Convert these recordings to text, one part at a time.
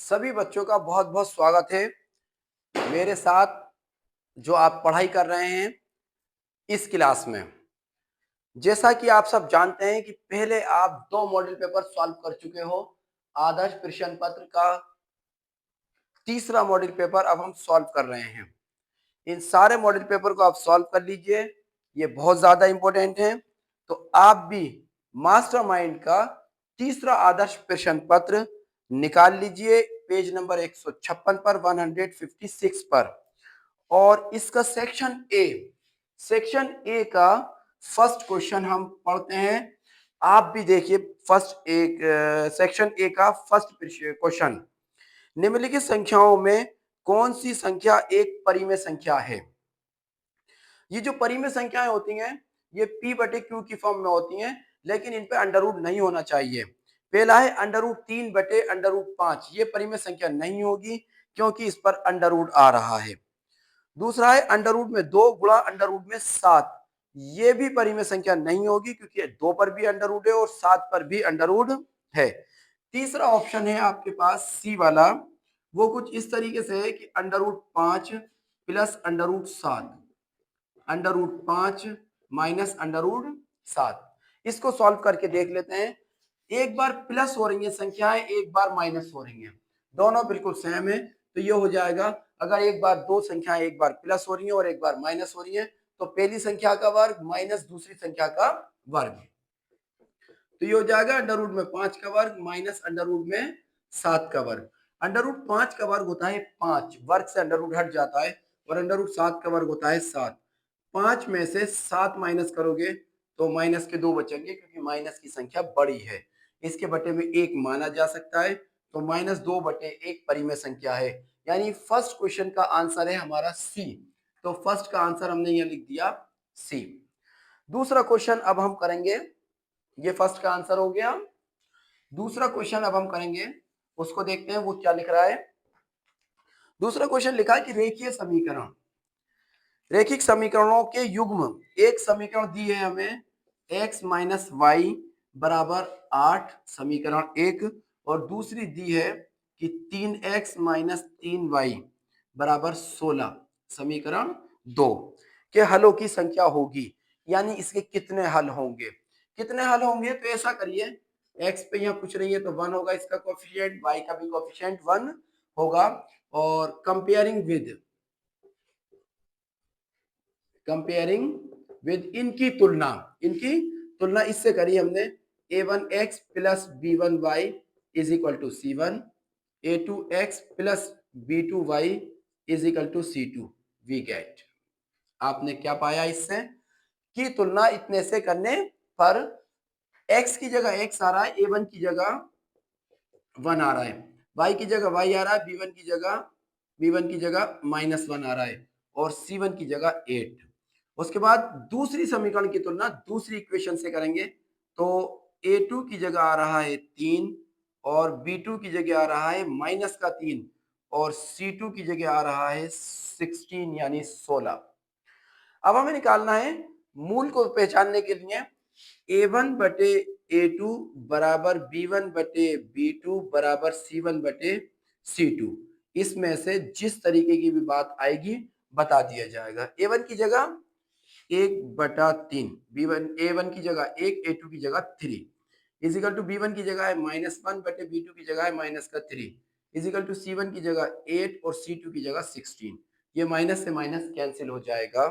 सभी बच्चों का बहुत बहुत स्वागत है मेरे साथ जो आप पढ़ाई कर रहे हैं इस क्लास में। जैसा कि आप सब जानते हैं कि पहले आप 2 मॉडल पेपर सॉल्व कर चुके हो। आदर्श प्रश्न पत्र का तीसरा मॉडल पेपर अब हम सॉल्व कर रहे हैं। इन सारे मॉडल पेपर को आप सॉल्व कर लीजिए, ये बहुत ज्यादा इंपॉर्टेंट है। तो आप भी मास्टरमाइंड का तीसरा आदर्श प्रश्न पत्र निकाल लीजिए पेज नंबर 156 पर, 156 पर। और इसका सेक्शन ए का फर्स्ट क्वेश्चन हम पढ़ते हैं। आप भी देखिए सेक्शन ए का फर्स्ट क्वेश्चन। निम्नलिखित संख्याओं में कौन सी संख्या एक परिमेय संख्या है? ये जो परिमेय संख्याएं होती हैं ये p बटे क्यू की फॉर्म में होती हैं, लेकिन इन पे अंडर रूट नहीं होना चाहिए। पहला है अंडर रूट 3 बटे अंडर रूट 5, ये परिमेय संख्या नहीं होगी क्योंकि इस पर अंडर रूट आ रहा है। दूसरा है अंडर रूट में 2 गुणा अंडर रूट में 7, ये भी परिमेय संख्या नहीं होगी क्योंकि 2 पर भी अंडर रूट है और 7 पर भी अंडर रूट है। तीसरा ऑप्शन है आपके पास सी वाला, वो कुछ इस तरीके से है कि under root 5 plus under root 7, under root 5 minus under root 7। इसको सॉल्व करके देख लेते हैं। एक बार प्लस हो रही है संख्याएं, एक बार माइनस हो रही हैं, दोनों बिल्कुल सेम है। तो ये हो जाएगा, अगर एक बार दो संख्याएं एक बार प्लस हो रही हैं और एक बार माइनस हो रही हैं, तो पहली संख्या का वर्ग माइनस दूसरी संख्या का वर्ग। तो ये हो जाएगा अंडर रूट में 5 का वर्ग माइनस अंडर रूट में 7 का वर्ग। अंडर रूट 5 का वर्ग होता है 5, वर्ग से अंडर रूट हट जाता है, और अंडर रूट 7 का वर्ग होता है 7। 5 में से 7 माइनस करोगे तो माइनस के 2 बचेंगे क्योंकि माइनस की संख्या बड़ी है, इसके बटे में 1 माना जा सकता है। तो माइनस 2 बटे 1 परिमेय संख्या है, यानी फर्स्ट क्वेश्चन का आंसर है हमारा सी। तो फर्स्ट का आंसर हमने यहाँ लिख दिया सी। दूसरा क्वेश्चन अब हम करेंगे, ये फर्स्ट का आंसर हो गया। दूसरा क्वेश्चन अब हम करेंगे, उसको देखते हैं वो क्या लिख रहा है। दूसरा क्वेश्चन लिखा है कि रेखीय समीकरण, रैखिक समीकरणों के युग्म। एक समीकरण दी है हमें x माइनस वाई बराबर 8, समीकरण 1, और दूसरी दी है कि 3x माइनस 3y बराबर 16, समीकरण 2 के हलों की संख्या होगी, यानी इसके कितने हल होंगे। कितने हल होंगे तो ऐसा करिए, x पे यहाँ पूछ रही है तो 1 होगा इसका कोफिशिएंट, y का भी कोफिशिएंट 1 होगा। और कंपेयरिंग विद इनकी तुलना इससे करी हमने। a1x plus b1y is equal to c1, a2x plus b2y is equal to c2। We get, आपने क्या पाया इससे कि तुलना इतने से करने पर x की जगह x आ रहा है, a1 की जगह 1 आ रहा है, y की जगह y आ रहा है, b1 की जगह -1 आ रहा है, और c1 की जगह 8। उसके बाद दूसरी समीकरण की तुलना दूसरी इक्वेशन से करेंगे, तो a2 की जगह आ रहा है 3, और b2 की जगह आ रहा है -3, और c2 की जगह आ रहा है 16 यानी 16। अब हमें निकालना है मूल को पहचानने के लिए a1 बटे a2 बराबर b1 बटे b2 बराबर c1 बटे c2। इसमें से जिस तरीके की भी बात आएगी बता दिया जाएगा। a1 की जगह 1/3, b1 a1 की जगह 1, a2 की जगह 3 इजिकल टू b1 की जगह है -1 बटे b2 की जगह है -3 इजिकल टू c1 की जगह 8 और c2 की जगह 16। ये माइनस से माइनस कैंसिल हो जाएगा।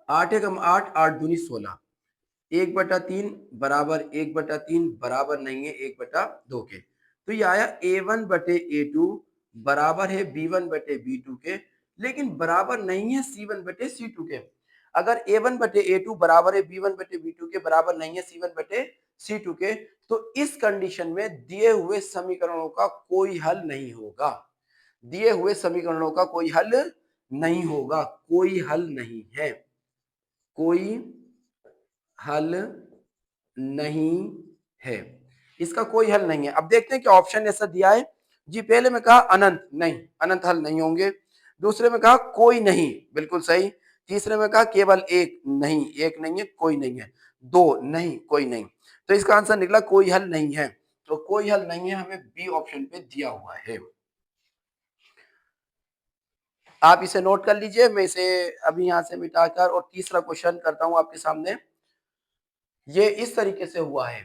8 एकम 8, 8 दूनी 16, 1/3 बराबर 1/3 बराबर नहीं है 1/2 के। तो ये आया a1 बटे a2 बराबर है b1 बटे b2 के, लेकिन बराबर नहीं है c1 बटे c2 के। अगर a1 बटे a2 बराबर है b1 बटे b2 के, बराबर नहीं है c1 बटे c2 के, तो इस कंडीशन में दिए हुए समीकरणों का कोई हल नहीं होगा। दिए हुए समीकरणों का कोई हल नहीं होगा, कोई हल नहीं है, कोई हल नहीं है, इसका कोई हल नहीं है। अब देखते हैं कि ऑप्शन ऐसा दिया है जी। पहले में कहा अनंत, नहीं, अनंत हल नहीं होंगे। दूसरे में कहा कोई नहीं, बिल्कुल सही। तीसरे में कहा केवल एक, नहीं, एक नहीं है, कोई नहीं है। दो, नहीं, कोई नहीं। तो इसका आंसर निकला कोई हल नहीं है। तो कोई हल नहीं है, हमें बी ऑप्शन पे दिया हुआ है। आप इसे नोट कर लीजिए, मैं इसे अभी यहां से मिटाकर और तीसरा क्वेश्चन करता हूं आपके सामने। ये इस तरीके से हुआ है।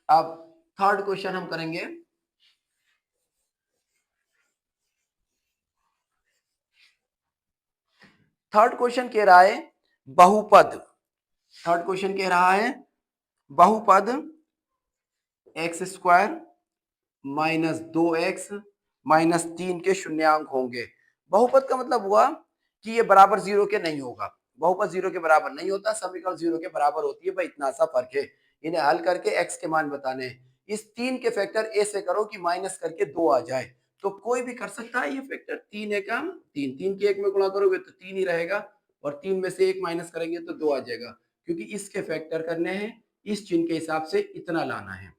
अब थर्ड क्वेश्चन हम करेंगे। थर्ड क्वेश्चन कह रहा है बहुपद। थर्ड क्वेश्चन कह रहा है बहुपद x square minus 2x minus 3 के शून्यांक होंगे। बहुपद का मतलब हुआ कि ये बराबर जीरो के नहीं होगा। बहुपद जीरो के बराबर नहीं होता, समीकरण जीरो के बराबर होती है, भाई इतना सा फर्क है। इन्हें हल करके x के मान बताने हैं। इस 3 के फैक्टर a से करो कि माइनस करके 2 आ जाए, तो कोई भी कर सकता है ये फैक्टर। 3 है का 3, 3 के 1 में गुणा करोगे तो 3 ही रहेगा, और 3 में से 1 माइनस करेंगे तो 2 आ जाएगा, क्योंकि इसके फैक्टर करने हैं, इस चिन्ह के हिसाब से इतना लाना है।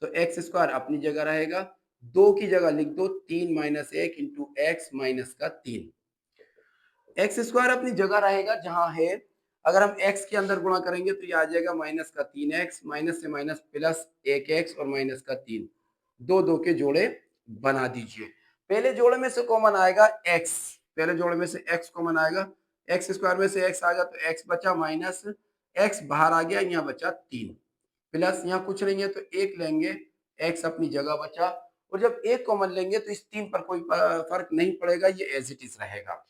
तो एक्स स्क्वायर अपनी जगह रहेगा, 2 की जगह लिख दो 3 माइनस 1 इंटू एक्स माइनस का 3। एक्स स्क्वायर अपनी जगह रहेगा जहां है, अगर हम x के अंदर गुणा करेंगे तो ये आ जाएगा माइनस का 3x, माइनस से माइनस प्लस 1x और माइनस का 3। दो दो के जोड़े बना दीजिए। पहले जोड़े में से कॉमन आएगा x, पहले जोड़े में से x कॉमन आएगा, एक्स स्क्वायर में से x आएगा तो x बचा, माइनस x बाहर आ गया, यहाँ बचा 3, प्लस यहाँ कुछ नहीं है तो 1 लेंगे, x अपनी जगह बचा, और जब 1 कॉमन लेंगे तो इस 3 पर कोई फर्क नहीं पड़ेगा, ये एज इट इज रहेगा।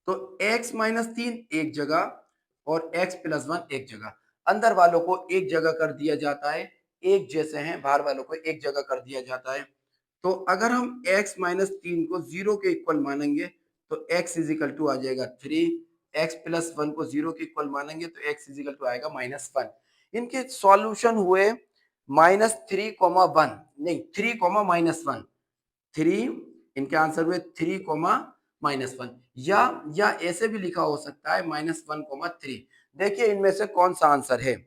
तो x माइनस 3 एक जगह और x प्लस 1 एक जगह। अंदर वालों को एक जगह कर दिया जाता है, एक जैसे हैं, बाहर वालों को एक जगह कर दिया जाता है। तो अगर हम x माइनस 3 को 0 के इक्वल मानेंगे तो x इज इक्वल टू आ जाएगा 3, x प्लस 1 को 0 के इक्वल मानेंगे तो x इज इक्वल टू आएगा माइनस 1। इनके सॉल्यूशन हुए माइनस 3 कोमा 1, नहीं 3 कोमा माइनस 1, 3, इनके आंसर हुए 3 कोमा माइनस 1, या ऐसे भी लिखा हो सकता है माइनस 1 कोमा 3। देखिए इनमें से कौन सा आंसर है।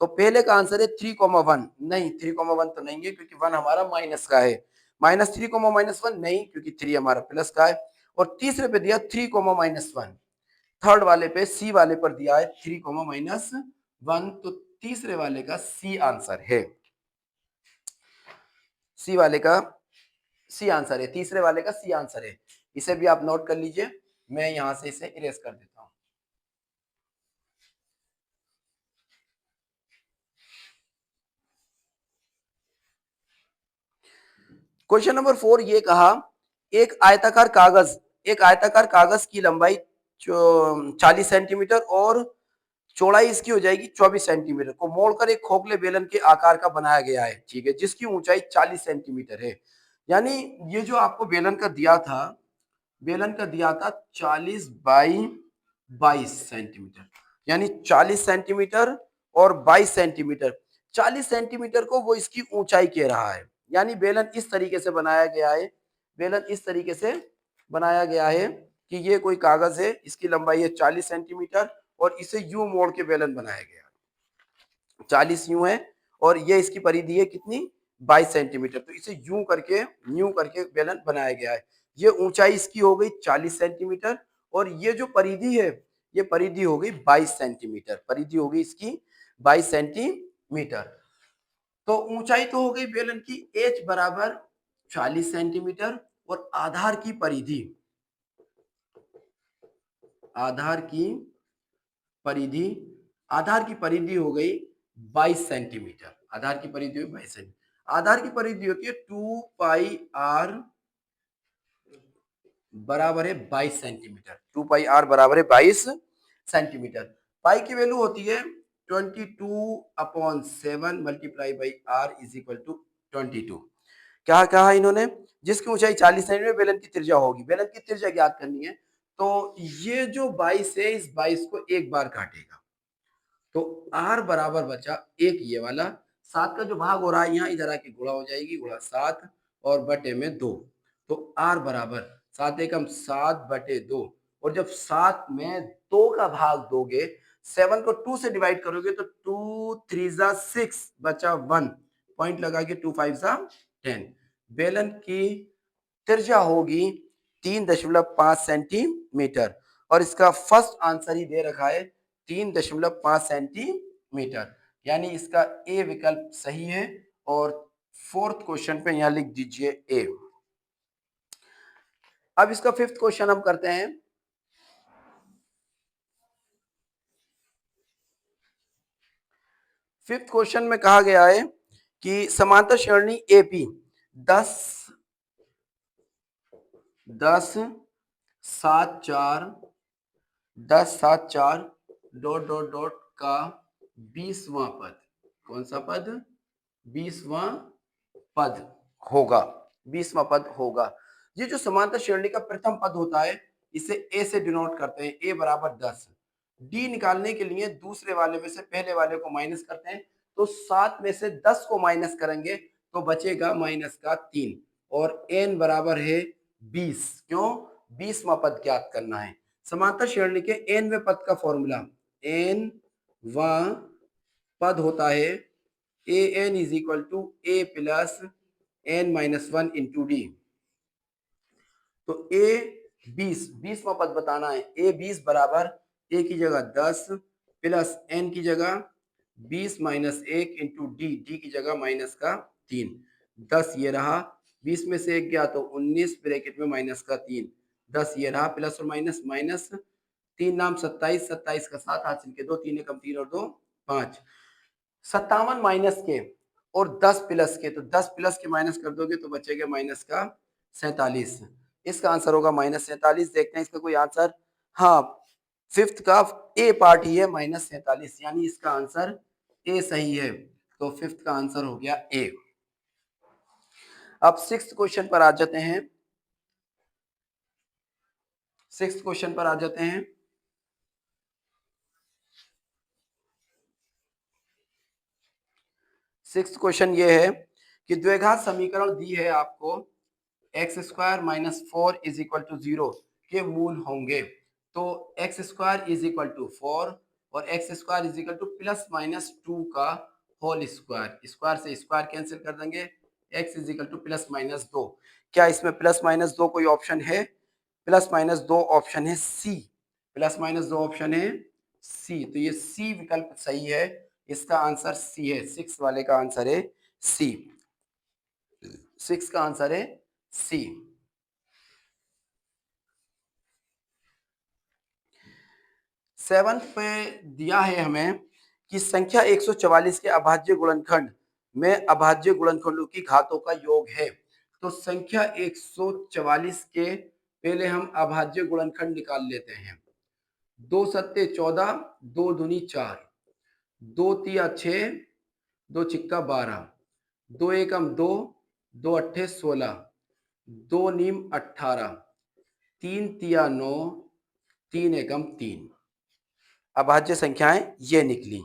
तो पहले का आंसर है 3 कोमा 1, नहीं 3 कोमा 1 तो नहीं है, क्योंकि 1 हमारा माइनस का है। माइनस 3 कोमा माइनस 1 नहीं, क्योंकि 3 हमारा प्लस का है। और तीसरे पे दिया 3 कोमा माइनस 1, थर्ड वाले पे सी वाले पर दिया है 3 कोमा माइनस 1, तो तीसरे वाले का सी आंसर है। सी वाले का सी आंसर है, तीसरे वाले का सी आंसर है। इसे भी आप नोट कर लीजिए, मैं यहां से इसे इरेज कर देता हूं। क्वेश्चन नंबर 4 ये कहा, एक आयताकार कागज की लंबाई 40 सेंटीमीटर और चौड़ाई इसकी हो जाएगी 24 सेंटीमीटर को मोड़कर एक खोखले बेलन के आकार का बनाया गया है, ठीक है, जिसकी ऊंचाई 40 सेंटीमीटर है। यानी ये जो आपको बेलन का दिया था 40 बाई 22 सेंटीमीटर, यानी 40 सेंटीमीटर और 22 सेंटीमीटर, 40 सेंटीमीटर को वो इसकी ऊंचाई कह रहा है। यानी बेलन इस तरीके से बनाया गया है, बेलन इस तरीके से बनाया गया है कि ये कोई कागज है, इसकी लंबाई है 40 सेंटीमीटर और इसे यूं मोड़ के बेलन बनाया गया, 40 यूं है और ये इसकी परिधि है कितनी 22 सेंटीमीटर, तो इसे यूं करके बेलन बनाया गया है। ये ऊंचाई इसकी हो गई 40 सेंटीमीटर और ये जो परिधि है ये परिधि हो गई 22 सेंटीमीटर, परिधि हो गई इसकी 22 सेंटीमीटर। तो ऊंचाई तो हो गई बेलन की h बराबर 40 सेंटीमीटर और आधार की परिधि आधार की परिधि हो गई 22 सेंटीमीटर, आधार की परिधि हुई 22 सेंटीमीटर। आधार की परिधि होती है 2 पाई आर बराबर है 22 सेंटीमीटर, 2 पाई आर बराबर है 22 सेंटीमीटर। पाई की वैल्यू होती है 22/7 multiply by R is equal to 22। क्या कहा इन्होंने, जिसकी ऊंचाई 40 सेंटीमीटर बेलन की त्रिज्या होगी, बेलन की त्रिज्या ज्ञात करनी है। तो ये जो 22 है इस 22 को एक बार काटेगा, तो r बराबर बचा एक ये वाला, 7 का जो भाग हो रहा है यहाँ इधर आके गुणा हो जाएगी, गुणा 7 और बटे में 2, तो r बराबर 7 एकम 7 बटे 2, और जब 7 में 2 का भाग दोगे, 7 को 2 से डिवाइड करोगे तो 2 3 जा 6 बचा 1, पॉइंट लगा के 2 5 जा 10। बेलन की त्रिज्या होगी 3.5 सेंटीमीटर और इसका फर्स्ट आंसर ही दे रखा है 3.5 सेंटीमीटर। यानी इसका ए विकल्प सही है। और फोर्थ क्वेश्चन पे यहां लिख दीजिए ए। अब इसका फिफ्थ क्वेश्चन हम करते हैं। फिफ्थ क्वेश्चन में कहा गया है कि समांतर श्रेणी एपी 10 10 7 4 10 7 4 डॉट डॉट डॉट का 20वां पद, कौन सा पद? 20वां पद होगा। 20वां पद होगा। ये जो समांतर श्रेणी का प्रथम पद होता है इसे ए से डिनोट करते हैं, ए बराबर 10। डी निकालने के लिए दूसरे वाले में से पहले वाले को माइनस करते हैं, तो 7 में से 10 को माइनस करेंगे तो बचेगा माइनस का 3। और एन बराबर है 20। क्यों? 20वां पद ज्ञात करना है। समांतर श्रेणी के एनवें पद का फॉर्मूला, एन वा पद होता है a n is equal to a plus n minus 1 into d. तो ए 20वां पद बताना है। ए 20 बराबर ए की जगह 10 प्लस एन की जगह 20 माइनस 1 इंटू डी, डी की जगह माइनस का 3। 10 ये रहा, 20 में से 1 गया तो 19 ब्रैकेट में माइनस का 3। 10 ये रहा, प्लस और माइनस, माइनस 3 नाम 27, 27 का 7 हासिल के 2, 3 एकम 3 और 2 5। 57 माइनस के और 10 प्लस के, तो 10 प्लस के माइनस कर दोगे तो बचेगा माइनस का 47। इसका आंसर होगा माइनस 47। देखते हैं इसका कोई आंसर। हाँ, फिफ्थ का ए पार्ट ही है माइनस 47, यानी इसका आंसर ए सही है। तो फिफ्थ का आंसर हो गया ए। अब सिक्स्थ क्वेश्चन पर आ जाते हैं। सिक्स्थ क्वेश्चन पर आ जाते हैं। सिक्स्थ क्वेश्चन ये है कि द्विघात समीकरण दी है आपको, X square minus 4 is equal to 0 के मूल होंगे। तो X square is equal to 4 और X square is equal to plus minus 2 का होल स्क्वायर, स्क्वायर से स्क्वायर कैंसिल कर देंगे, X is equal to plus minus 2। क्या इसमें प्लस माइनस 2 कोई ऑप्शन है? प्लस माइनस 2 ऑप्शन है सी। प्लस माइनस 2 ऑप्शन है सी, तो ये सी विकल्प सही है। इसका आंसर सी है। सिक्स वाले का आंसर है सी। सिक्स का आंसर है सी। सेवंथ पे दिया है हमें कि संख्या 144 के अभाज्य गुणनखंड में अभाज्य गुणनखंडों की घातों का योग है। तो संख्या 144 के पहले हम अभाज्य गुणनखंड निकाल लेते हैं। 2 सत्ते 14, 2 दूनी 4, 2 तिया 6, 2 छिक्का 12, 2 एकम 2, 2 अट्ठे 16, 2 नीम 18, 3 तिया 9, 3 एकम 3। अभाज्य संख्याएं ये निकली।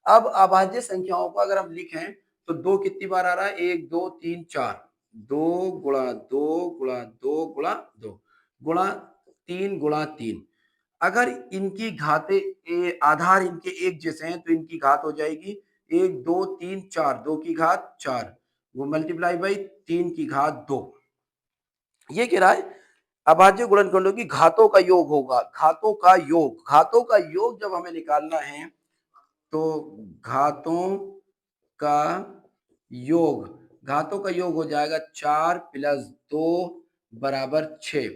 अब अभाज्य संख्याओं को अगर हम लिखें तो 2 कितनी बार आ रहा है? 1 2 3 4, 2 गुणा 2 गुणा 2 गुणा 2 गुणा 3 गुणा 3। अगर इनकी घातें आधार इनके एक जैसे हैं तो इनकी घात हो जाएगी 1 2 3 4, 2 की घात 4 वो मल्टीप्लाई बाई 3 की घात 2। ये कह रहा है अभाज्य गुणनखंडों की घातों का योग होगा। घातों का योग, घातों का योग जब हमें निकालना है तो घातों का योग, घातों का योग हो जाएगा 4 प्लस 2 बराबर 6।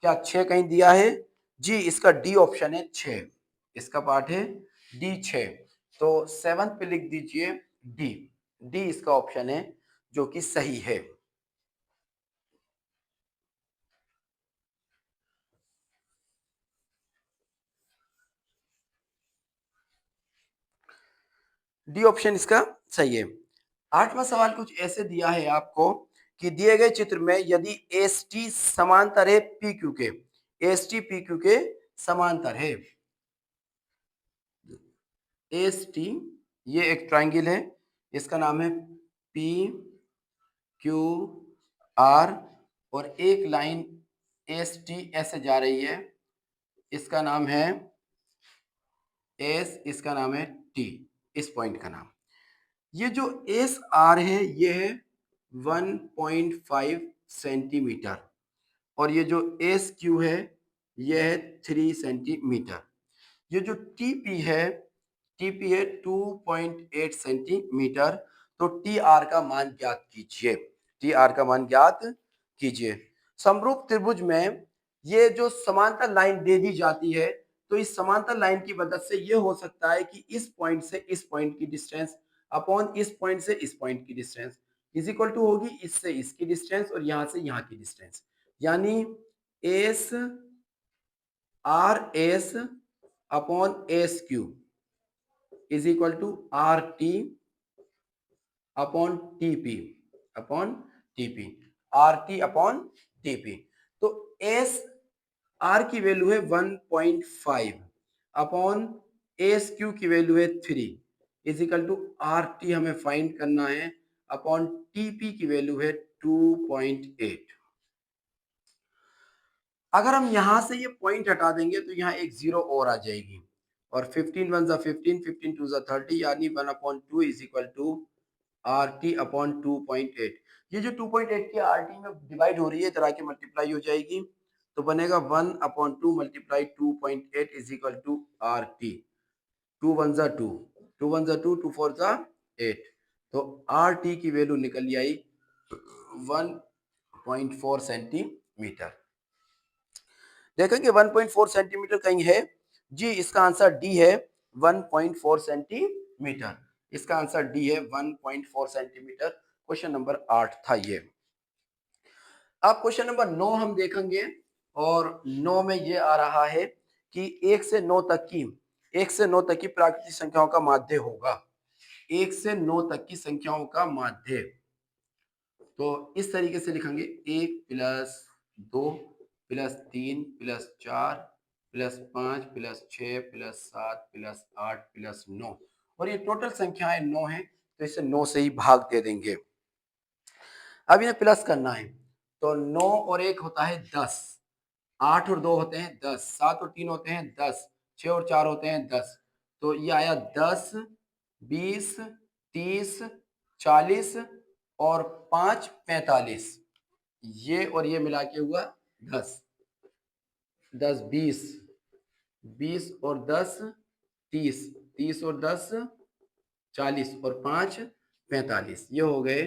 क्या 6 कहीं दिया है? जी, इसका डी ऑप्शन है 6। इसका पार्ट है डी 6। तो सेवंथ पे लिख दीजिए डी। डी इसका ऑप्शन है जो कि सही है। डी ऑप्शन इसका सही है। आठवां सवाल कुछ ऐसे दिया है आपको कि दिए गए चित्र में यदि एस टी समांतर है पी क्यू के, एस टी पी क्यू के समांतर है। एस टी ये एक ट्राइंगल है, इसका नाम है पी क्यू आर और एक लाइन एस टी ऐसे जा रही है, इसका नाम है एस, इसका नाम है टी, इस पॉइंट का नाम। ये जो एस आर है ये है 1.5 सेंटीमीटर और ये जो एस क्यू है ये है 3 सेंटीमीटर। ये जो टी पी है टीपी है 2.8 सेंटीमीटर। तो टी आर का मान ज्ञात कीजिए। टी आर का मान ज्ञात कीजिए। समरूप त्रिभुज में ये जो समांतर लाइन दे दी जाती है, तो इस समांतर लाइन की मदद से ये हो सकता है कि इस पॉइंट से इस पॉइंट की डिस्टेंस अपॉन इस पॉइंट से इस पॉइंट की डिस्टेंस इज इक्वल टू होगी इससे इसकी डिस्टेंस और यहां से यहां की डिस्टेंस, यानी S R S upon S Q is equal to R T upon TP upon TP R T upon TP. तो एस आर की वैल्यू है 1.5 अपॉन एस क्यू की वैल्यू है 3 is equal to R T हमें find करना है upon TP की value है 2.8। अगर हम यहां से ये पॉइंट हटा देंगे तो यहाँ एक जीरो और आ जाएगी और 15 वन 15 15 टू 30 यानी 1/2 is equal to R T upon 2.8। ये जो 2.8 की आर टी में डिवाइड हो रही है तरह के मल्टीप्लाई हो जाएगी तो बनेगा 1/2 multiply 2.8 is equal to R T. 2 one 2 2 one 2 2 4 8। तो आर टी की वैल्यू निकल आई 1.4 सेंटीमीटर। देखेंगे 1.4 सेंटीमीटर कहीं है जी, इसका आंसर डी है 1.4 सेंटीमीटर। इसका आंसर डी है 1.4 सेंटीमीटर। क्वेश्चन नंबर 8 था ये। अब क्वेश्चन नंबर 9 हम देखेंगे और 9 में ये आ रहा है कि 1 से 9 तक की 1 से 9 तक की प्राकृतिक संख्याओं का माध्य होगा। 1 से 9 तक की संख्याओं का माध्य, तो इस तरीके से लिखेंगे 1 plus 2 plus 3 plus 4 plus 5 plus 6 plus 7 plus 8 plus 9 और ये टोटल संख्याएं 9 है तो इसे 9 से ही भाग दे देंगे। अब इन्हें प्लस करना है तो 9 और 1 होता है 10, 8 और 2 होते हैं 10, 7 और 3 होते हैं 10, 6 और 4 होते हैं 10। तो ये आया 10 20 30 40 और 5 45। ये और ये मिला के हुआ 10 10 20 20 और 10 30 30 और 10 40 और 5 45। ये हो गए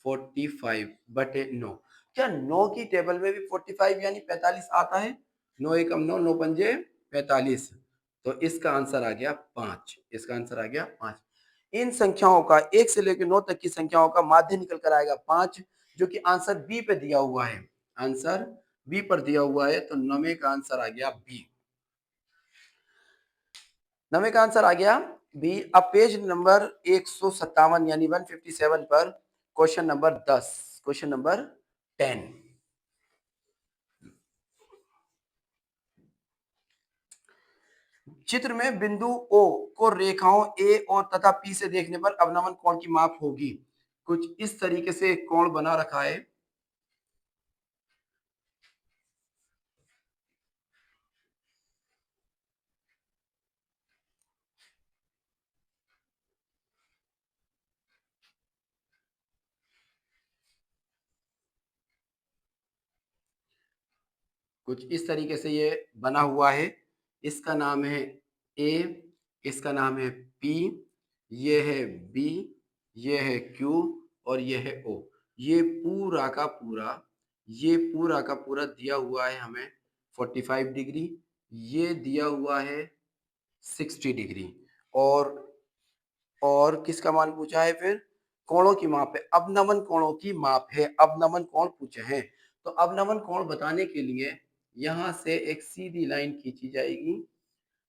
45/9। क्या 9 की टेबल में भी 45 यानी 45 आता है? 9 एकम 9 9 पंजे 45। तो इसका आंसर आ गया 5। इसका आंसर आ गया 5। इन संख्याओं का 1 से लेकर 9 तक की संख्याओं का माध्य निकल कर आएगा 5, जो कि आंसर बी पे दिया हुआ है। आंसर बी पर दिया हुआ है तो 9 का आंसर आ गया बी। 9 का आंसर आ गया बी। अब पेज नंबर 157 यानी 157 पर क्वेश्चन नंबर 10, क्वेश्चन नंबर 10। चित्र में बिंदु ओ को रेखाओं ए और तथा पी से देखने पर अवनमन कोण की माप होगी। कुछ इस तरीके से एक कोण बना रखा है। कुछ इस तरीके से ये बना हुआ है। इसका नाम है ए, इसका नाम है पी, ये है बी, ये है क्यू और ये है ओ। ये पूरा का पूरा, ये पूरा का पूरा दिया हुआ है हमें 45 डिग्री, ये दिया हुआ है 60 डिग्री और किसका मान पूछा है फिर? कोणों की माप है, अवनमन कोणों की माप है, अवनमन कोण पूछे हैं। तो अवनमन कोण बताने के लिए यहां से एक सीधी लाइन खींची जाएगी,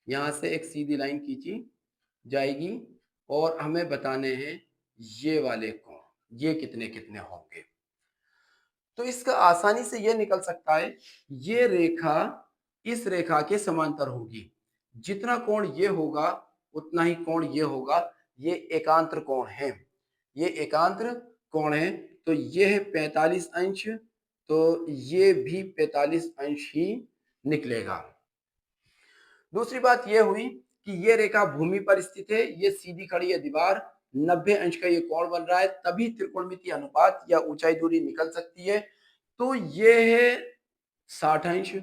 यहां से एक सीधी लाइन खींची जाएगी और हमें बताने हैं ये वाले कोण, ये कितने कितने होंगे। तो इसका आसानी से यह निकल सकता है, ये रेखा इस रेखा के समांतर होगी। जितना कोण ये होगा उतना ही कोण ये होगा। ये एकांतर कोण है, ये एकांतर कोण है। तो ये है 45 अंश, तो ये भी 45 अंश ही निकलेगा। दूसरी बात यह हुई कि ये रेखा भूमि पर स्थित है, ये सीधी खड़ी है दीवार, 90 अंश का ये कोण बन रहा है, तभी त्रिकोणमितीय अनुपात या ऊंचाई दूरी निकल सकती है। तो ये है 60 अंश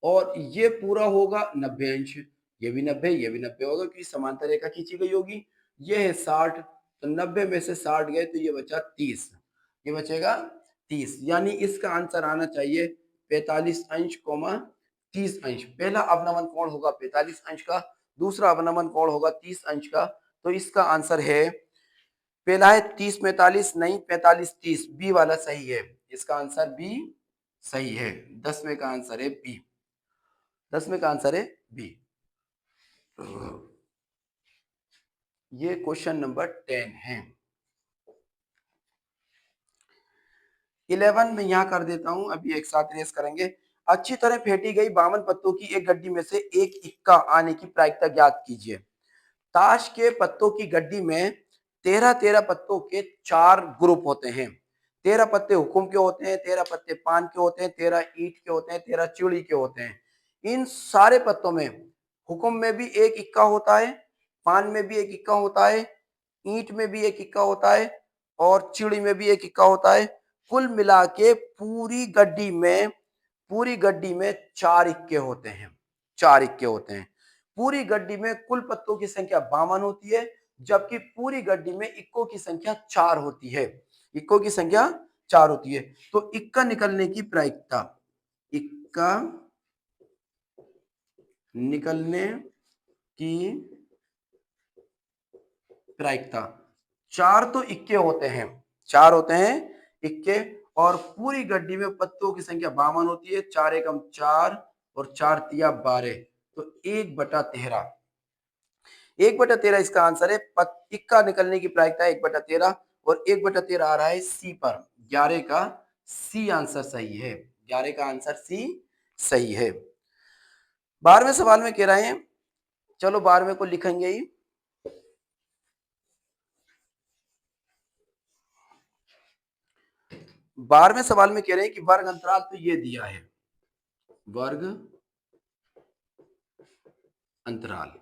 और ये पूरा होगा 90 अंश, ये भी 90, ये भी 90 होगा क्योंकि समांतर रेखा खींची गई होगी। ये है 60, तो 90 में से 60 गए तो ये बचा 30, ये बचेगा 30, यानी इसका आंसर आना चाहिए 45 अंश कोमा 30 अंश। पहला अवनमन कोण होगा 45 अंश का, दूसरा अवनमन कोण होगा 30 अंश का। तो इसका आंसर है, पहला है 30 45, नहीं 45 30, बी वाला सही है। इसका आंसर बी सही है। 10वें का आंसर है बी। 10वें का आंसर है बी। ये क्वेश्चन नंबर 10 है। 11 में यहां कर देता हूं, अभी एक साथ रेस करेंगे। अच्छी तरह फेंटी गई 52 पत्तों की एक गड्डी में से एक इक्का आने की प्रायिकता ज्ञात कीजिए। ताश के पत्तों की गड्डी में 13-13 पत्तों के 4 ग्रुप होते हैं। 13 पत्ते हुकुम के होते हैं, 13 पत्ते पान के होते हैं, 13 ईंट के होते हैं, 13 चिड़ी के होते हैं। इन सारे पत्तों में हुकुम में भी एक इक्का होता है, पान में भी एक इक्का होता है, ईंट में भी एक इक्का होता है और चिड़ी में भी एक इक्का होता है। कुल मिला के पूरी गड्डी में 4 इक्के होते हैं। 4 इक्के होते हैं। पूरी गड्डी में कुल पत्तों की संख्या 52 होती है, जबकि पूरी गड्डी में इक्कों की संख्या 4 होती है। इक्कों की संख्या 4 होती है। तो इक्का निकलने की प्रायिकता, इक्का निकलने की प्रायिकता, 4 तो इक्के होते हैं, 4 होते हैं इक्के, और पूरी गड्डी में पत्तों की संख्या 52 होती है। 4 एकम 4 और 4 तिया 12, तो 1/13। 1/13 इसका आंसर है। इक्का निकलने की प्रायिकता 1/13 और 1/13 आ रहा है सी पर। 11 का सी आंसर सही है। 11 का आंसर सी सही है। 12वें सवाल में कह रहे हैं, चलो 12वें को लिखेंगे ही। 12वें सवाल में कह रहे हैं कि वर्ग अंतराल तो ये दिया है, वर्ग अंतराल,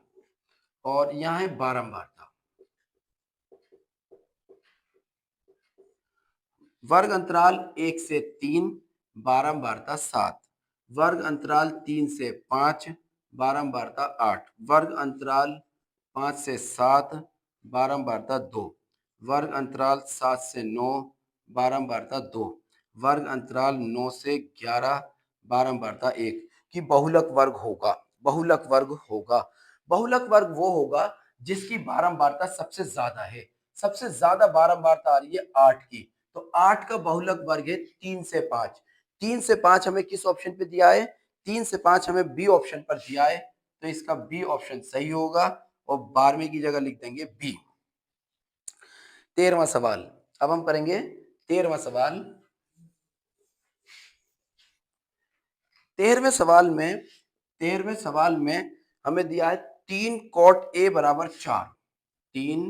और यहां है बारंबारता। वर्ग अंतराल 1 से 3, बारंबारता 7। वर्ग अंतराल 3 से 5, बारंबारता 8। वर्ग अंतराल 5 से 7, बारंबारता 2। वर्ग अंतराल 7 से 9, बारंबारता 2। वर्ग अंतराल 9 से 11, बारंबारता 1। कि बहुलक वर्ग होगा, बहुलक वर्ग होगा। बहुलक वर्ग वो होगा जिसकी बारंबारता सबसे ज्यादा है। सबसे ज्यादा बारंबारता आ रही है 8 की, तो 8 का बहुलक वर्ग है 3 से 5। 3 से 5 हमें किस ऑप्शन पे दिया है? 3 से 5 हमें बी ऑप्शन पर दिया है, तो इसका बी ऑप्शन सही होगा और 12वें की जगह लिख देंगे बी। 13वां सवाल, अब हम करेंगे 13वां सवाल। 13वें सवाल में हमें दिया है 3 cot a बराबर 4। 3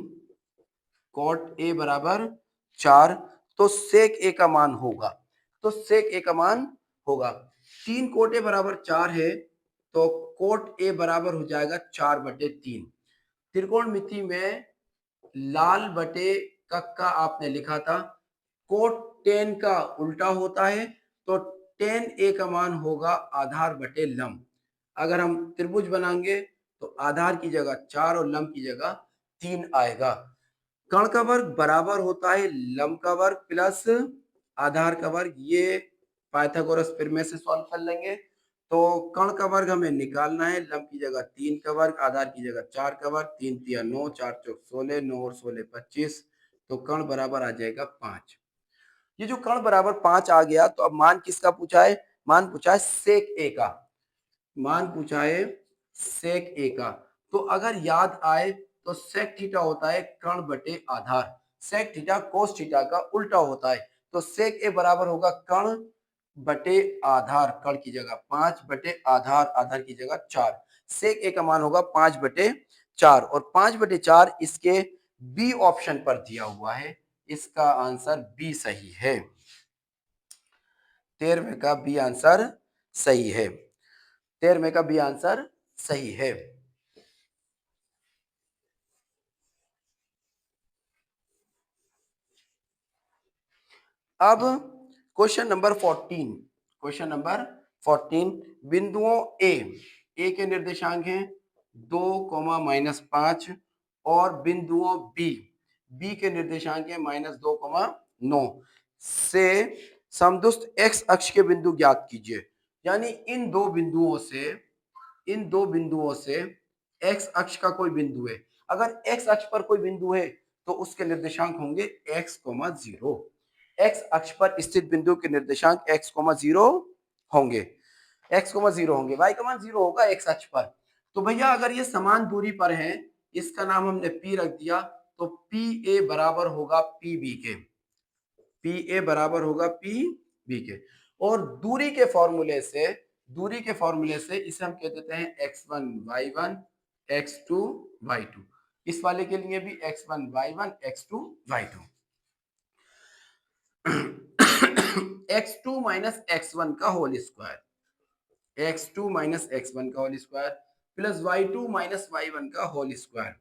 cot a बराबर 4, तो sec a का मान होगा, तो sec a का मान होगा। 3 cot a बराबर 4 है, तो cot a बराबर हो जाएगा 4/3। त्रिकोणमिति में लाल बटे कक्का आपने लिखा था, कोट टेन का उल्टा होता है, तो टेन ए का मान होगा आधार बटे लंब। अगर हम त्रिभुज बनाएंगे तो आधार की जगह 4 और लंब की जगह 3 आएगा। कर्ण का वर्ग बराबर होता है लंब का वर्ग प्लस आधार का वर्ग। ये पाइथागोरस प्रमेय से सॉल्व कर लेंगे। तो कर्ण का वर्ग हमें निकालना है, लंब की जगह 3 का वर्ग, आधार की जगह 4 का वर्ग। 3 तिया 9, 4 चौक 16, 9 और 16 25, तो कर्ण बराबर आ जाएगा 5। ये जो कर्ण बराबर 5 आ गया, तो अब मान किसका पूछा है? मान पूछा है सेक ए का। मान पूछा है सेक ए का। तो अगर याद आए तो सेक थीटा होता है कर्ण बटे आधार। सेक थीटा कोस थीटा का उल्टा होता है, तो सेक ए बराबर होगा कर्ण बटे आधार। कर्ण की जगह 5 बटे आधार, आधार की जगह 4। सेक ए का मान होगा 5/4, और 5/4 इसके बी ऑप्शन पर दिया हुआ है। इसका आंसर बी सही है। 13वें का बी आंसर सही है। 13वें का बी आंसर सही है। अब क्वेश्चन नंबर 14। क्वेश्चन नंबर 14, बिंदुओं ए के निर्देशांक हैं 2, और बिंदुओं बी के निर्देशांक है -2, 9 से समदुष्ट एक्स अक्ष के बिंदु ज्ञात कीजिए। यानी इन दो बिंदुओं से एक्स अक्ष का कोई बिंदु है, अगर एक्स अक्ष पर कोई बिंदु है तो उसके निर्देशांक होंगे x,0। एक्स अक्ष पर स्थित बिंदु के निर्देशांक x,0 होंगे, x,0 होंगे। y का मान 0 होगा एक्स अक्ष पर। तो भैया अगर ये समान दूरी पर है, इसका नाम हमने p रख दिया, तो पी ए बराबर होगा पी बी के, पी ए बराबर होगा पी बी के। और दूरी के फॉर्मूले से इसे हम कह देते हैं x1 y1 x2 y2। इस वाले के लिए भी x1 y1 x2 y2। x2 minus x1 का whole square, x2 minus x1 का whole square plus y2 minus y1 का होल स्क्वायर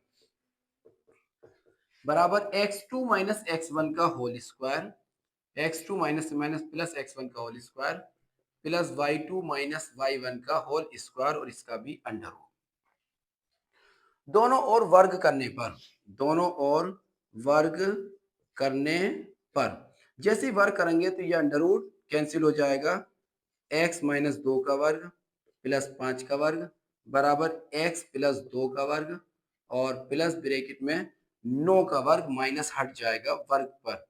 बराबर x2 माइनस x1 का whole square, x2 minus minus plus x1 का whole square plus y2 minus y1 का whole square और इसका भी under root. दोनों ओर वर्ग करने पर जैसे ही वर्ग करेंगे तो ये अंडर रूट कैंसिल हो जाएगा, x माइनस 2 का वर्ग प्लस 5 का वर्ग बराबर x प्लस 2 का वर्ग और प्लस ब्रैकेट में 9 का वर्ग माइनस हट जाएगा वर्ग पर,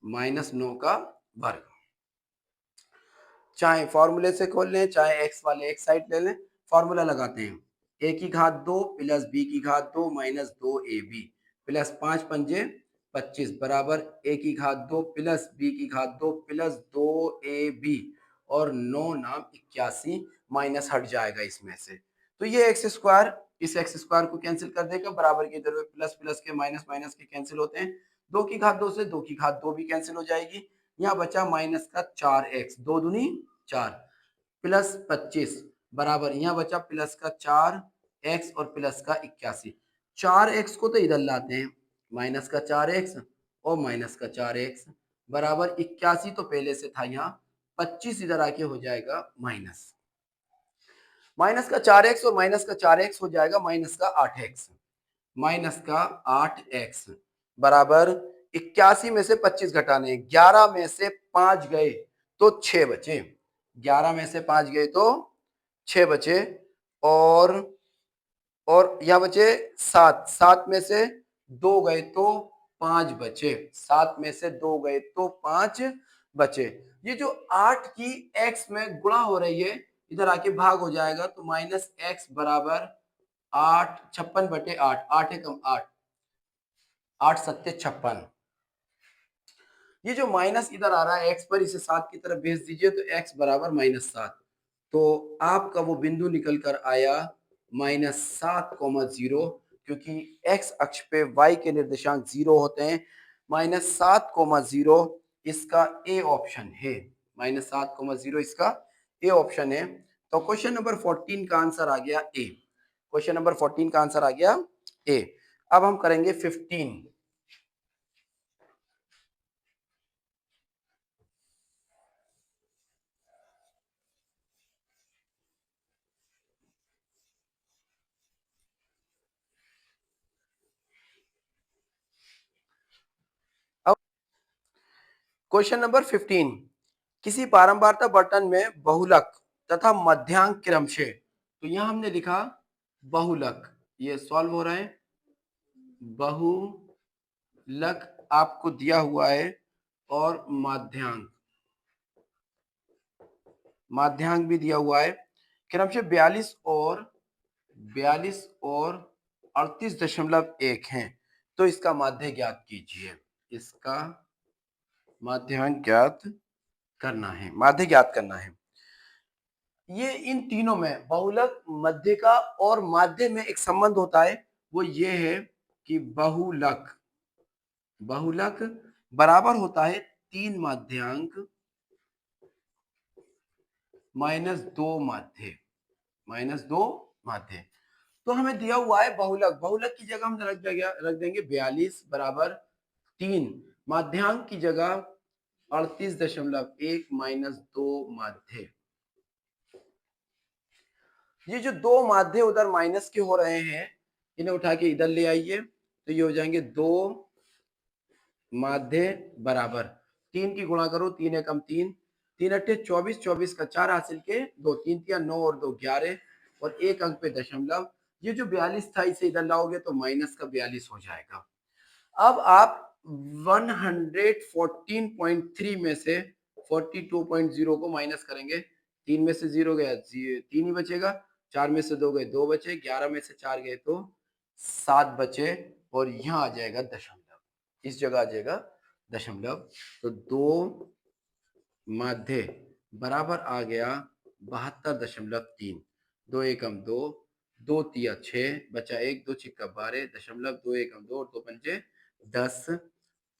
-9 का वर्ग। चाहे फॉर्मूले से खोल लें चाहे x वाले एक साइड ले लें, फॉर्मूला लगाते हैं। a की घात 2 प्लस b की घात 2 माइनस 2ab प्लस 5 पंजे 25 बराबर a की घात 2 प्लस b की घात 2 प्लस 2ab और 9 नाम 81 माइनस हट जाएगा इसमें से। तो ये एक्स स्क्वायर इस एक्स स्क्वायर को कैंसिल कर देगा, बराबर की तरफ प्लस प्लस के माइनस माइनस के कैंसिल होते हैं। 2 की घात 2 से 2 की घात 2 भी कैंसिल हो जाएगी। यहाँ बचा माइनस का 4x, 2 दूनी 4 प्लस 25 बराबर यहाँ बचा प्लस का 4x और प्लस का 81। 4x को तो इधर लाते हैं, माइनस का 4x और माइनस का 4x बराबर 81 तो पहले से था, यहाँ 25 इधर आके हो जाएगा माइनस, माइनस का 4x और माइनस का 4x हो जाएगा माइनस का 8x, माइनस का 8x बराबर 81 में से 25 घटाने, 11 में से 5 गए तो 6 बचे, 11 में से 5 गए तो 6 बचे और यहाँ बचे 7, 7 में से 2 गए तो 5 बचे, 7 में से 2 गए तो 5 बचे। ये जो 8 की x में गुणा हो रही है इधर आके भाग हो जाएगा, तो माइनस एक्स बराबर 8, 56/8, 8 एकम 8, 8 सत्ते 56। ये जो माइनस इधर आ रहा है x पर, इसे 7 की तरफ भेज दीजिए तो x बराबर -7। तो आपका वो बिंदु निकल कर आया -7,0, क्योंकि x अक्ष पे y के निर्देशांक 0 होते हैं। -7,0 इसका ए ऑप्शन है, -7,0 इसका ए ऑप्शन है। तो क्वेश्चन नंबर 14 का आंसर आ गया ए, क्वेश्चन नंबर 14 का आंसर आ गया ए। अब हम करेंगे 15। अब क्वेश्चन नंबर 15, किसी बारंबारता बर्तन में बहुलक तथा मध्यांक क्रमशः, तो यहां हमने लिखा बहुलक, ये सॉल्व हो रहा है। बहुलक आपको दिया हुआ है और माध्यांक, माध्यांक भी दिया हुआ है। क्रमशः 42 और 38.1 हैं। तो इसका माध्य ज्ञात कीजिए, इसका माध्यांक ज्ञात करना है, माध्य ज्ञात करना है। ये इन तीनों में बहुलक, मध्यिका और माध्य में एक संबंध होता है, वो ये है कि बहुलक बराबर होता है 3 माध्यांक -2 माध्य, -2 माध्य। तो हमें दिया हुआ है बहुलक की जगह हम रख देंगे 42 बराबर 3, माध्यांक की जगह 38.1 -2 माध्य। ये जो दो माध्य उधर माइनस के हो रहे हैं, इन्हें उठा के इधर ले आइए, तो ये हो जाएंगे दो माध्य बराबर, तीन की गुणा करो, तीन एकम तीन, तीन अट्ठे 24, 24 का 4 हासिल के, दो तीन तिया 9 और 2 11, और एक अंक पे दशमलव। ये जो 42 था इसे इधर लाओगे तो माइनस का 42 हो जाएगा। अब आप 114.3 में से 42.0 को माइनस करेंगे, तीन में से जीरो गया, तीन ही बचेगा, चार में से दो गए, दो बचे, 11 में से चार गए तो 7 बचे, और यहाँ आ जाएगा दशमलव, इस जगह आ जाएगा दशमलव। तो दो माध्य बराबर आ गया 72.3, दो एकम दो, दो तिया 6, बचा एक, दो छिक्का 12, दशमलव, दो एकम दो और दो पंचे 10,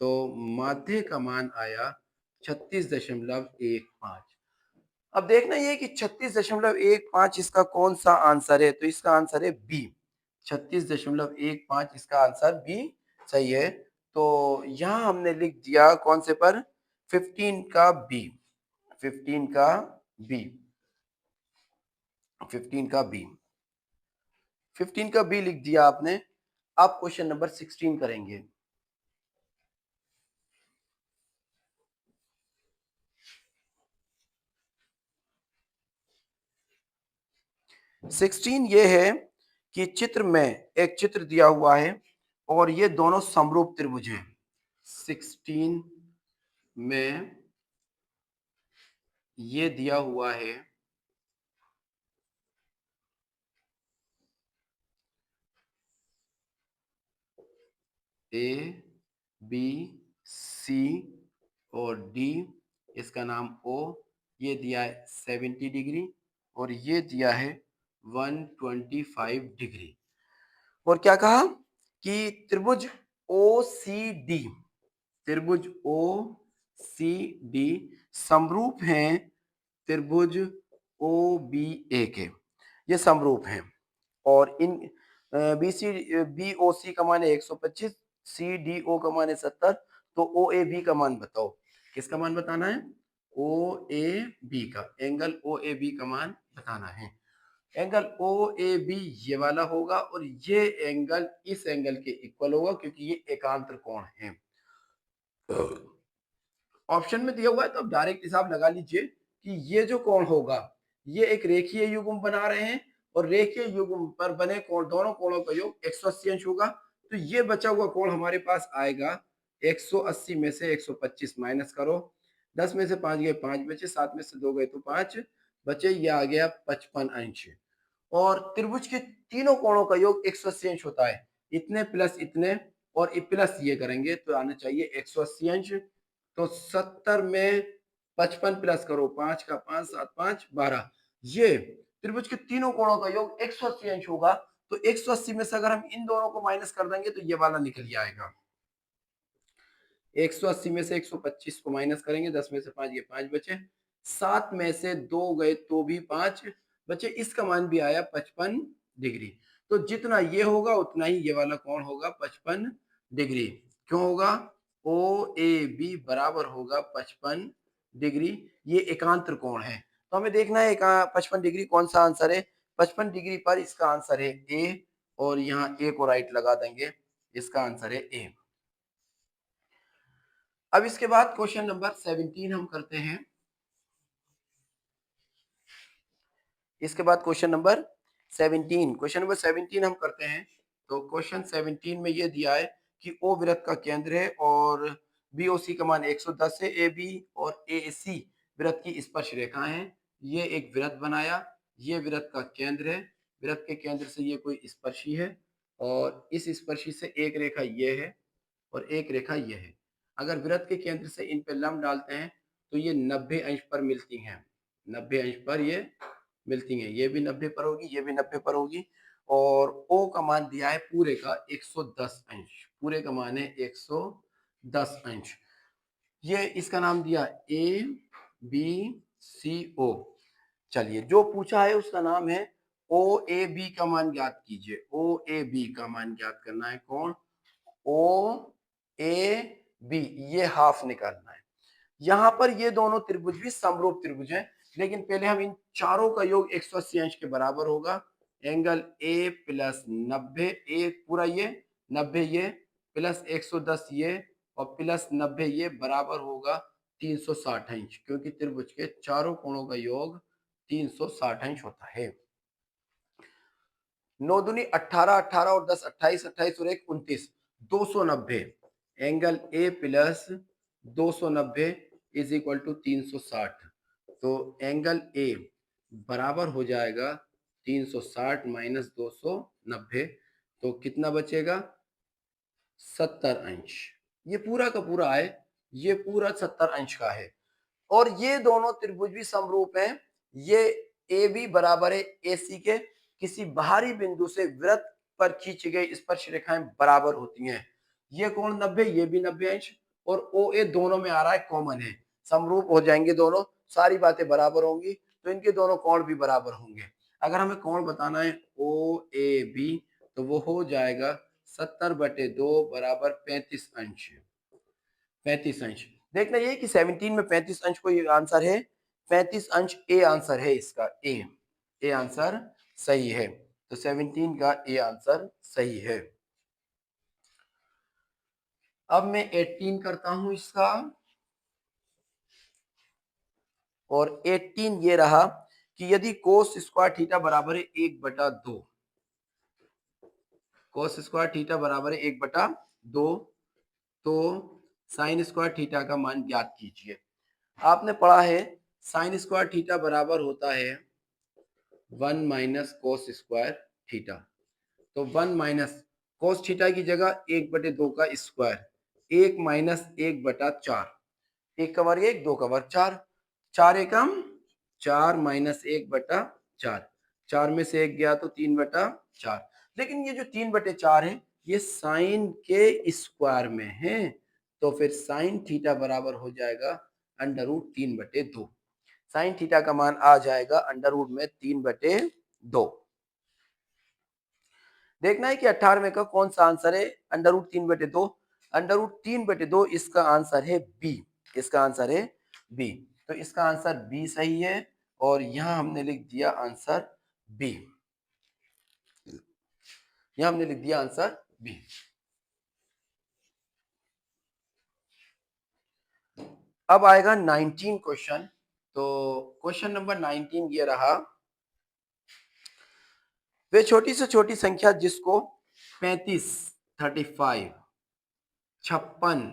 तो माध्य का मान आया 36.15। अब देखना ये कि 36.15 इसका कौन सा आंसर है, तो इसका आंसर है बी, 36.15 इसका आंसर बी सही है। तो यहां हमने लिख दिया कौन से पर, 15 का बी, 15 का बी, 15 का बी, 15 का बी लिख दिया आपने। अब क्वेश्चन नंबर 16 करेंगे। 16 ये है कि चित्र में एक चित्र दिया हुआ है और ये दोनों समरूप त्रिभुज हैं। 16 में ये दिया हुआ है ए बी सी और डी, इसका नाम ओ, ये दिया है 70 डिग्री और ये दिया है 125 डिग्री। और क्या कहा कि त्रिभुज ओ सी डी, त्रिभुज ओ सी डी समरूप हैं त्रिभुज ओ बी ए के, ये समरूप हैं। और in B C B O सी का मान है 125, सी डी ओ का मान है 70, तो ओ ए बी का मान बताओ, किसका मान बताना है, ओ ए बी का, एंगल ओ ए बी का मान बताना है। एंगल ओ ए बी ये वाला होगा और ये एंगल इस एंगल के इक्वल होगा क्योंकि ये एकांतर कोण है। ऑप्शन में दिया हुआ है तो आप डायरेक्ट हिसाब लगा लीजिए कि ये जो कोण होगा ये एक रेखीय युग्म बना रहे हैं और रेखीय युग्म पर बने कोण, दोनों कोणों का योग 180 अंश होगा। तो ये बचा हुआ कोण हमारे पास आएगा 180 में से 125 माइनस करो, 10 में से 5 गए 5 बचे, 7 में से 2 गए तो 5 बचे, ये आ गया 55 अंश। और त्रिभुज के तीनों कोणों का योग 180 अंश होता है, इतने प्लस इतने और प्लस ये करेंगे तो आना चाहिए 180 अंश। तो 70 में 55 प्लस करो, 5 का 5 7 5 12, ये त्रिभुज के तीनों कोणों का योग 180 अंश होगा। तो 180 में से अगर हम इन दोनों को माइनस कर देंगे तो ये वाला निकल जाएगा। 180 में से 125 को माइनस करेंगे, 10 में से 5 ये 5 बचे, 7 में से 2 गए तो भी 5 बचे, इसका मान भी आया 55 डिग्री। तो जितना ये होगा उतना ही ये वाला कोण होगा 55 डिग्री। क्यों होगा, ओ ए बी बराबर होगा 55 डिग्री, ये एकांतर कोण है। तो हमें देखना है 55 डिग्री कौन सा आंसर है। 55 डिग्री पर इसका आंसर है ए, और यहाँ ए को राइट लगा देंगे, इसका आंसर है ए। अब इसके बाद क्वेश्चन नंबर 17 हम करते हैं। इसके बाद क्वेश्चन नंबर 17 हम करते हैं। तो क्वेश्चन 17 में ये दिया है कि ओ वृत्त का केंद्र है और बी ओ सी का मान 110 है, ए बी और ए सी वृत्त की स्पर्श रेखा है। ये एक वृत्त बनाया, ये वृत्त का केंद्र है, वृत्त के केंद्र से ये कोई स्पर्शी है और इस स्पर्शी से एक रेखा ये है और एक रेखा ये है। अगर वृत्त के केंद्र से इन पे लंब डालते हैं तो ये 90 अंश पर मिलती हैं, 90 अंश पर ये मिलती हैं, ये भी 90 पर होगी, ये भी 90 पर होगी। और ओ का मान दिया है पूरे का 110 अंश, पूरे का मान है 110 अंश। ये इसका नाम दिया ए बी सी ओ। चलिए जो पूछा है उसका नाम है ओ ए बी का मान ज्ञात कीजिए। ओ ए बी का मान ज्ञात करना है, कौन, ओ ए बी, ये हाफ निकालना है। यहां पर ये दोनों त्रिभुज भी समरूप त्रिभुज हैं, लेकिन पहले हम इन चारों का योग 180 अंश के बराबर होगा। एंगल ए प्लस 90, ए पूरा ये 90 ये प्लस 110 ये और प्लस 90 ये बराबर होगा 360 अंश, क्योंकि त्रिभुज के चारों कोणों का योग 360 अंश होता है। 9 दूनी 18, 18 और 10 28, 28 और 1 29, 290 angle A plus 290 is equal to 360। तो एंगल ए बराबर हो जाएगा 360 माइनस 290, तो कितना बचेगा 70 अंश। ये पूरा का पूरा है, ये पूरा 70 अंश का है। और ये दोनों त्रिभुज भी समरूप हैं। ये ए बी बराबर है ए सी के, किसी बाहरी बिंदु से वृत्त पर खींची गई स्पर्श रेखाएं बराबर होती हैं। ये कोण 90, ये भी 90 अंश, और ओ ए दोनों में आ रहा है, कॉमन है, समरूप हो जाएंगे दोनों, सारी बातें बराबर होंगी, तो इनके दोनों कोण भी बराबर होंगे। अगर हमें कोण बताना है ओ ए बी, तो वो हो जाएगा 70/2 बराबर 35 अंश। 35 अंश देखना, ये कि 17 में 35 अंश को ये आंसर है, 35 अंश ए आंसर है इसका, ए आंसर सही है। तो 17 का ए आंसर सही है। अब मैं 18 करता हूं इसका, और 18 ये रहा कि यदि कोस स्क्वायर थीटा बराबर है 1/2, कोस स्क्वायर थीटा बराबर है 1/2, तो साइन स्क्वायर थीटा का मान ज्ञात कीजिए। आपने पढ़ा है साइन स्क्वायर थीटा बराबर होता है 1 माइनस कोस स्क्वायर थीटा। तो 1 माइनस कोस थीटा की जगह 1/2 का स्क्वायर, 1 माइनस 1/4, 1 का वर्ग 1, 2 का वर्ग 4, 4 एकम 4 माइनस 1/4, 4 में से 1 गया तो 3/4। लेकिन ये जो 3/4 है ये साइन के स्क्वायर में है, तो फिर साइन थीटा बराबर हो जाएगा √3/2। साइन थीटा का मान आ जाएगा अंडर रूट में 3/2। देखना है कि 18वें का कौन सा आंसर है √3/2। √3/2 इसका आंसर है बी, इसका आंसर है बी। तो इसका आंसर बी सही है, और यहां हमने लिख दिया आंसर बी, यहां हमने लिख दिया आंसर बी। अब आएगा 19 क्वेश्चन। तो क्वेश्चन नंबर 19 ये रहा, वे छोटी से छोटी संख्या जिसको 35, 35, 56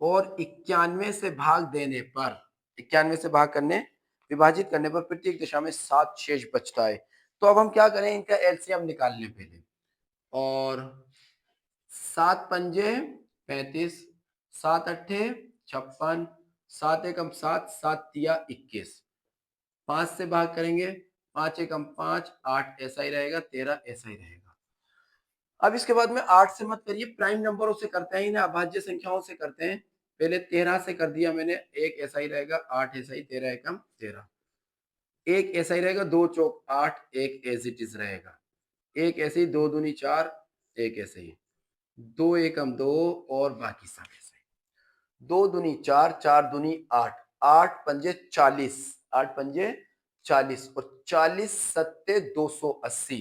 और 91 से भाग देने पर, 91 से भाग करने, विभाजित करने पर प्रत्येक दिशा में 7 शेष बचता है। तो अब हम क्या करें, इनका एलसीएम निकाल लें पहले। और 7 पंजे 35, 7 अट्ठे 56, 7 एकम 7, 7 तिया 21, 5 से भाग करेंगे, 5 एकम 5, 8 ऐसा ही रहेगा, 13 ऐसा ही रहेगा। अब इसके बाद में 8 से मत करिए, प्राइम नंबरों से करते हैं, इन्हें अभाज्य संख्याओं से करते हैं। पहले 13 से कर दिया मैंने, 1 ऐसा ही रहेगा, 8 ऐसा ही, 13 एकम 13, 1 ऐसा ही रहेगा, 2 चौक 8, 1 एज इट इज रहेगा, 1 ऐसे ही, 2 दूनी 4, 1 ऐसे ही, 2 एकम 2 और बाकी सब ऐसे ही, 2 दूनी 4, 4 दूनी 8, 8 पंजे 40, 8 पंजे 40 और 40 सत्ते 280,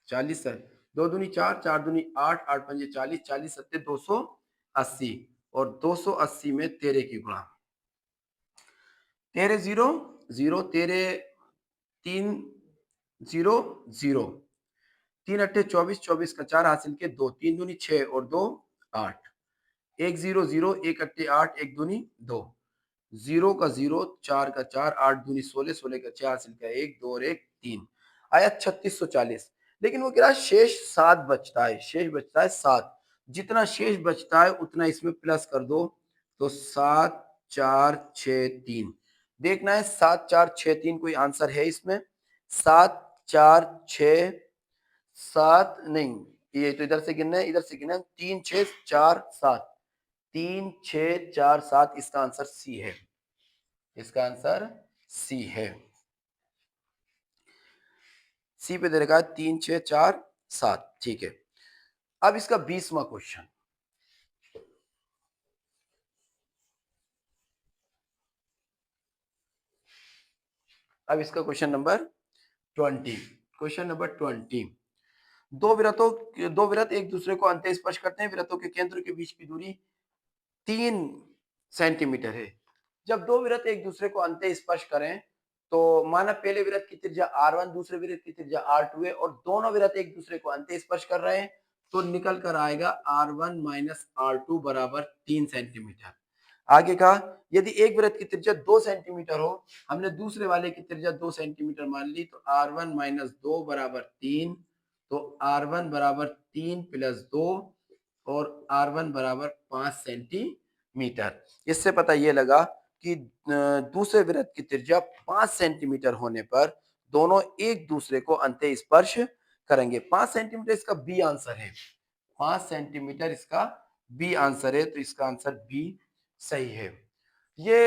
40 है, 2 दूनी 4, 4 दूनी 8, 8 पंजे 40, 40 सत्ते 280 और 280 में 13 की गुणा, 13 0 0, 13 3 0 0, 3 अट्ठे 24, 24 का 4 हासिल के 2, 3 दूनी 6 और 2 8, 1 0 0, 1 अट्ठे 8, 1 दूनी 2, 0 का 0, 4 का 4, 8 दूनी 16, 16 का 6 हासिल का 1, 2 और 1 3, आया 3640। लेकिन वो कह रहा है शेष 7 बचता है, शेष बचता है 7, जितना शेष बचता है उतना इसमें प्लस कर दो, तो 7 4 6 3। देखना है 7 4 6 3 कोई आंसर है इसमें, 7 4 6 7 नहीं, ये तो इधर से गिनना है, इधर से गिनना है, 3 6 4 7, 3 6 4 7, इसका आंसर सी है, इसका आंसर सी है, सी पे दे रखा है 3 6 4 7, ठीक है। अब इसका 20वां क्वेश्चन, अब इसका क्वेश्चन नंबर 20। Question number 20। दो वृत्त एक दूसरे को अंत स्पर्श करते हैं। वृत्तों के केंद्र के बीच की दूरी 3 सेंटीमीटर है। जब दो वृत्त एक दूसरे को अंत स्पर्श करें तो माना पहले वृत्त की त्रिज्या R1 दूसरे वृत्त की त्रिज्या R2 है और दोनों वृत्त एक दूसरे को अंत स्पर्श कर रहे हैं तो निकल कर आएगा R1 माइनस R2 बराबर 3 सेंटीमीटर। आगे कहा यदि एक वृत्त की त्रिज्या 2 सेंटीमीटर हो, हमने दूसरे वाले की त्रिज्या 2 सेंटीमीटर मान ली तो R1 माइनस 2 बराबर 3, तो R1 बराबर 3 प्लस 2 और R1 बराबर 5 सेंटीमीटर। इससे पता ये लगा कि दूसरे वृत्त की त्रिज्या 5 सेंटीमीटर होने पर दोनों एक दूसरे को अंत स्पर्श करेंगे। 5 सेंटीमीटर इसका बी आंसर है। 5 सेंटीमीटर इसका बी आंसर है, तो इसका आंसर बी सही है। ये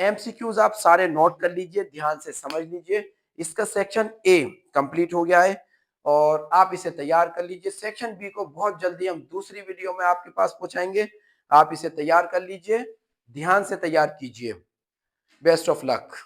एमसीक्यूज आप सारे नोट कर लीजिए, ध्यान से समझ लीजिए। इसका सेक्शन ए कंप्लीट हो गया है और आप इसे तैयार कर लीजिए। सेक्शन बी को बहुत जल्दी हम दूसरी वीडियो में आपके पास पहुंचाएंगे। आप इसे तैयार कर लीजिए, ध्यान से तैयार कीजिए। Best of luck.